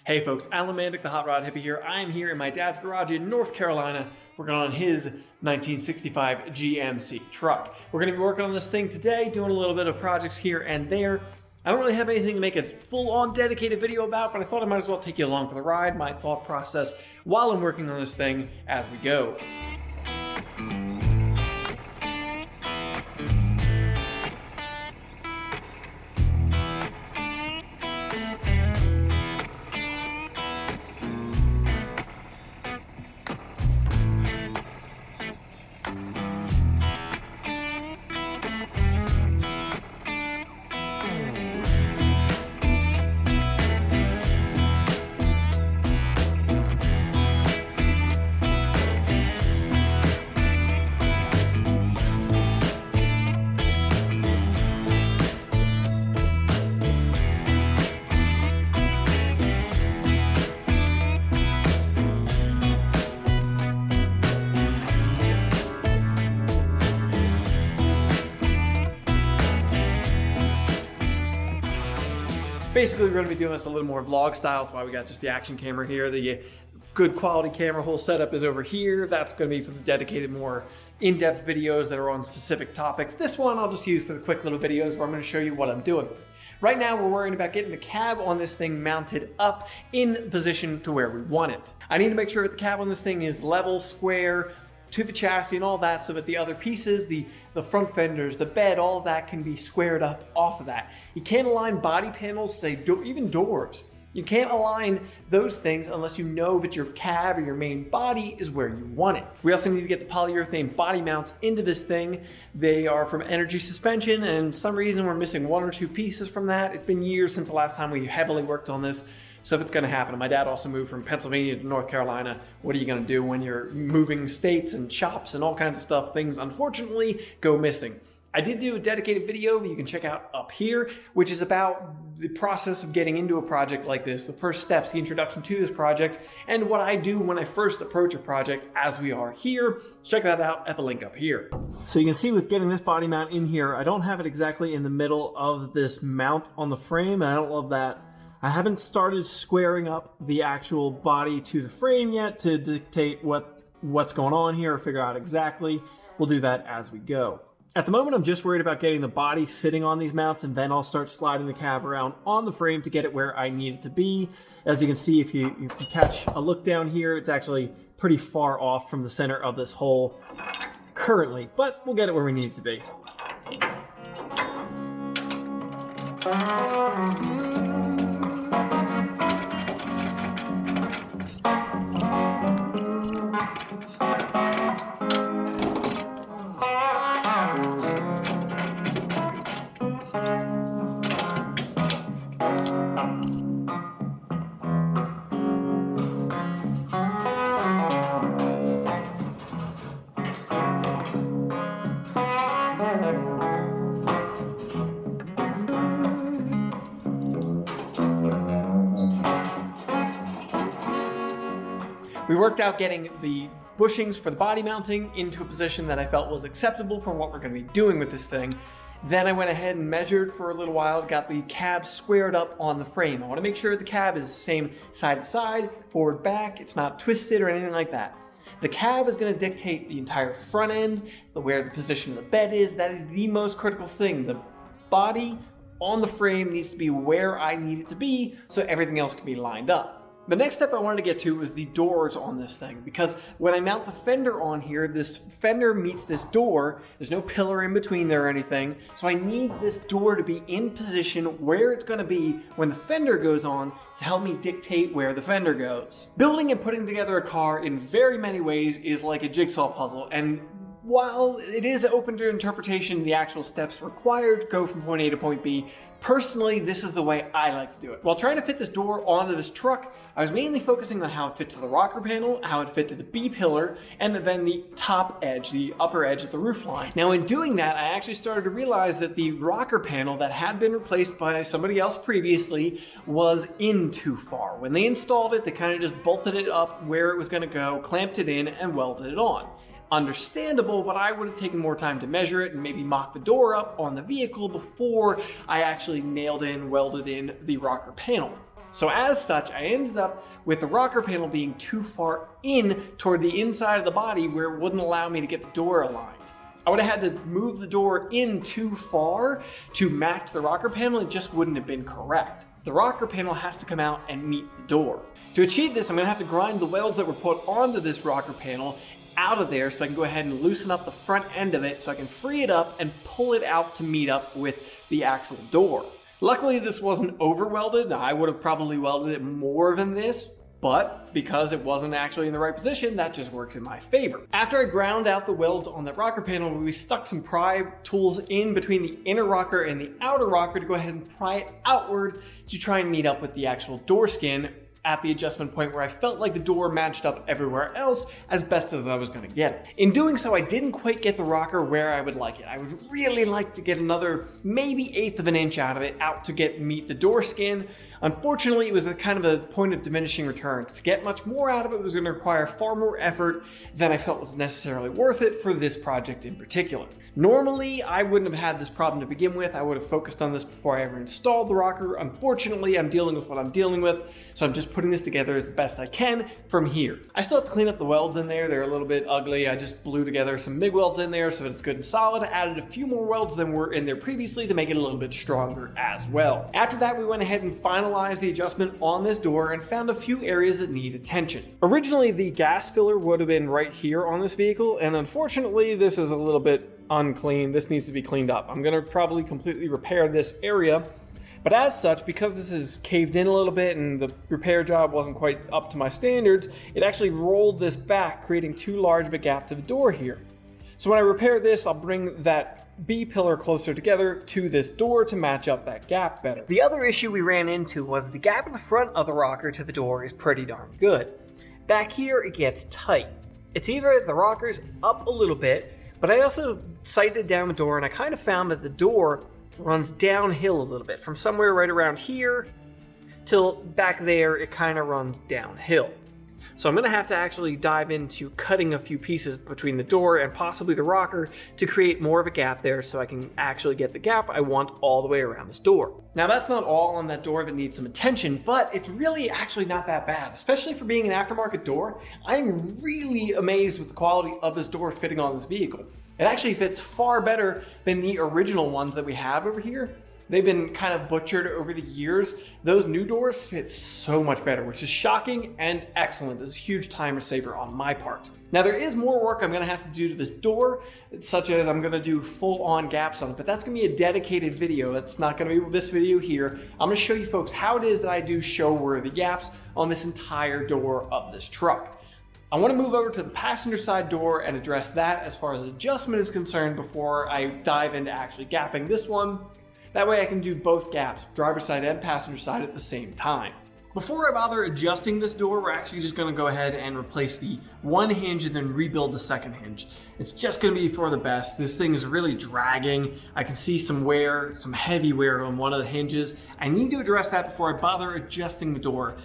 Hey folks, Alan Mandick, the Hot Rod Hippie here. I am here in my dad's garage in North Carolina working on his 1965 GMC truck. We're going to be working on this thing today, doing a little bit of projects here and there. I don't really have anything to make a full-on dedicated video about, but I thought I might as well take you along for the ride, my thought process while I'm working on this thing as we go. Basically, we're going to be doing this a little more vlog style. That's why we got just the action camera here. The good quality camera whole setup is over here. That's going to be for the dedicated, more in-depth videos that are on specific topics. This one I'll just use for the quick little videos where I'm going to show you what I'm doing. Right now, we're worrying about getting the cab on this thing mounted up in position to where we want it. I need to make sure that the cab on this thing is level, square, to the chassis and all that, so that the other pieces, the front fenders, the bed, all of that can be squared up off of that. You can't align body panels, say even doors. You can't align those things unless you know that your cab or your main body is where you want it. We also need to get the polyurethane body mounts into this thing. They are from Energy Suspension, and for some reason we're missing one or two pieces from that. It's been years since the last time we heavily worked on this. So if it's gonna happen, my dad also moved from Pennsylvania to North Carolina. What are you gonna do when you're moving states and shops and all kinds of stuff? Things unfortunately go missing. I did do a dedicated video that you can check out up here, which is about the process of getting into a project like this, the first steps, the introduction to this project, and what I do when I first approach a project as we are here. Check that out at the link up here. So you can see with getting this body mount in here, I don't have it exactly in the middle of this mount on the frame, and I don't love that. I haven't started squaring up the actual body to the frame yet to dictate what's going on here or figure out exactly. We'll do that as we go. At the moment, I'm just worried about getting the body sitting on these mounts, and then I'll start sliding the cab around on the frame to get it where I need it to be. As you can see, if you catch a look down here, it's actually pretty far off from the center of this hole currently, but we'll get it where we need it to be. We worked out getting the bushings for the body mounting into a position that I felt was acceptable for what we're going to be doing with this thing. Then I went ahead and measured for a little while, got the cab squared up on the frame. I want to make sure the cab is the same side to side, forward, back, it's not twisted or anything like that. The cab is going to dictate the entire front end, where the position of the bed is. That is the most critical thing. The body on the frame needs to be where I need it to be so everything else can be lined up. The next step I wanted to get to was the doors on this thing, because when I mount the fender on here, this fender meets this door. There's no pillar in between there or anything, so I need this door to be in position where it's going to be when the fender goes on to help me dictate where the fender goes. Building and putting together a car in very many ways is like a jigsaw puzzle, and while it is open to interpretation, the actual steps required to go from point A to point B, personally, this is the way I like to do it. While trying to fit this door onto this truck, I was mainly focusing on how it fit to the rocker panel, how it fit to the B pillar, and then the top edge, the upper edge of the roof line. Now in doing that, I actually started to realize that the rocker panel that had been replaced by somebody else previously was in too far. When they installed it, they kind of just bolted it up where it was going to go, clamped it in, and welded it on. Understandable, but I would have taken more time to measure it and maybe mock the door up on the vehicle before I actually nailed in, welded in the rocker panel. So as such, I ended up with the rocker panel being too far in toward the inside of the body where it wouldn't allow me to get the door aligned. I would have had to move the door in too far to match the rocker panel. It just wouldn't have been correct. The rocker panel has to come out and meet the door. To achieve this, I'm going to have to grind the welds that were put onto this rocker panel out of there so I can go ahead and loosen up the front end of it so I can free it up and pull it out to meet up with the actual door. Luckily, this wasn't over welded. I would have probably welded it more than this, but because it wasn't actually in the right position, that just works in my favor. After I ground out the welds on the rocker panel, we stuck some pry tools in between the inner rocker and the outer rocker to go ahead and pry it outward to try and meet up with the actual door skin at the adjustment point where I felt like the door matched up everywhere else as best as I was going to get it. In doing so, I didn't quite get the rocker where I would like it. I would really like to get another maybe 1/8 of an inch out of it out to meet the door skin. Unfortunately, it was a kind of a point of diminishing returns. To get much more out of it was going to require far more effort than I felt was necessarily worth it for this project in particular. Normally, I wouldn't have had this problem to begin with. I would have focused on this before I ever installed the rocker. Unfortunately, I'm dealing with what I'm dealing with, so I'm just putting this together as the best I can from here. I still have to clean up the welds in there. They're a little bit ugly. I just blew together some MIG welds in there so that it's good and solid. I added a few more welds than were in there previously to make it a little bit stronger as well. After that, we went ahead and finalized the adjustment on this door and found a few areas that need attention. Originally, the gas filler would have been right here on this vehicle, and unfortunately, this is a little bit unclean. This needs to be cleaned up. I'm going to probably completely repair this area, but as such, because this is caved in a little bit and the repair job wasn't quite up to my standards, it actually rolled this back, creating too large of a gap to the door here. So when I repair this, I'll bring that B pillar closer together to this door to match up that gap better. The other issue we ran into was the gap in the front of the rocker to the door is pretty darn good. Back here, it gets tight. It's either the rocker's up a little bit, but I also sighted down the door and I kind of found that the door runs downhill a little bit. From somewhere right around here till back there, it kind of runs downhill. So I'm going to have to actually dive into cutting a few pieces between the door and possibly the rocker to create more of a gap there so I can actually get the gap I want all the way around this door. Now that's not all on that door that needs some attention, but it's really actually not that bad, especially for being an aftermarket door. I'm really amazed with the quality of this door fitting on this vehicle. It actually fits far better than the original ones that we have over here. They've been kind of butchered over the years. Those new doors fit so much better, which is shocking and excellent. It's a huge time saver on my part. Now there is more work I'm gonna have to do to this door, such as I'm gonna do full-on gaps on it, but that's gonna be a dedicated video. That's not gonna be this video here. I'm gonna show you folks how it is that I do show-worthy gaps on this entire door of this truck. I want to move over to the passenger side door and address that as far as adjustment is concerned before I dive into actually gapping this one. That way I can do both gaps, driver's side and passenger side at the same time. Before I bother adjusting this door, we're actually just going to go ahead and replace the one hinge and then rebuild the second hinge. It's just going to be for the best. This thing is really dragging. I can see some wear, some heavy wear on one of the hinges. I need to address that before I bother adjusting the door.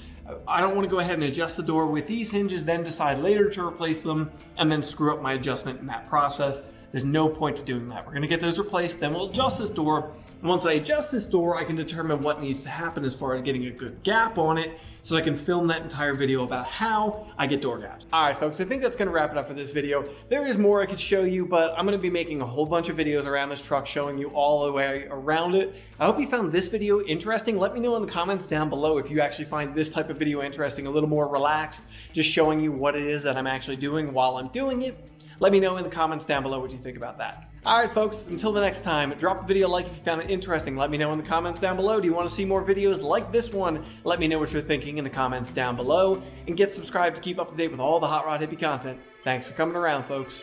I don't want to go ahead and adjust the door with these hinges, then decide later to replace them, and then screw up my adjustment in that process. There's no point to doing that. We're going to get those replaced, then we'll adjust this door. And once I adjust this door, I can determine what needs to happen as far as getting a good gap on it, so I can film that entire video about how I get door gaps. All right, folks, I think that's going to wrap it up for this video. There is more I could show you, but I'm going to be making a whole bunch of videos around this truck showing you all the way around it. I hope you found this video interesting. Let me know in the comments down below if you actually find this type of video interesting, a little more relaxed, just showing you what it is that I'm actually doing while I'm doing it. Let me know in the comments down below what you think about that. All right, folks, until the next time, drop the video a like if you found it interesting. Let me know in the comments down below. Do you want to see more videos like this one? Let me know what you're thinking in the comments down below. And get subscribed to keep up to date with all the Hot Rod Hippie content. Thanks for coming around, folks.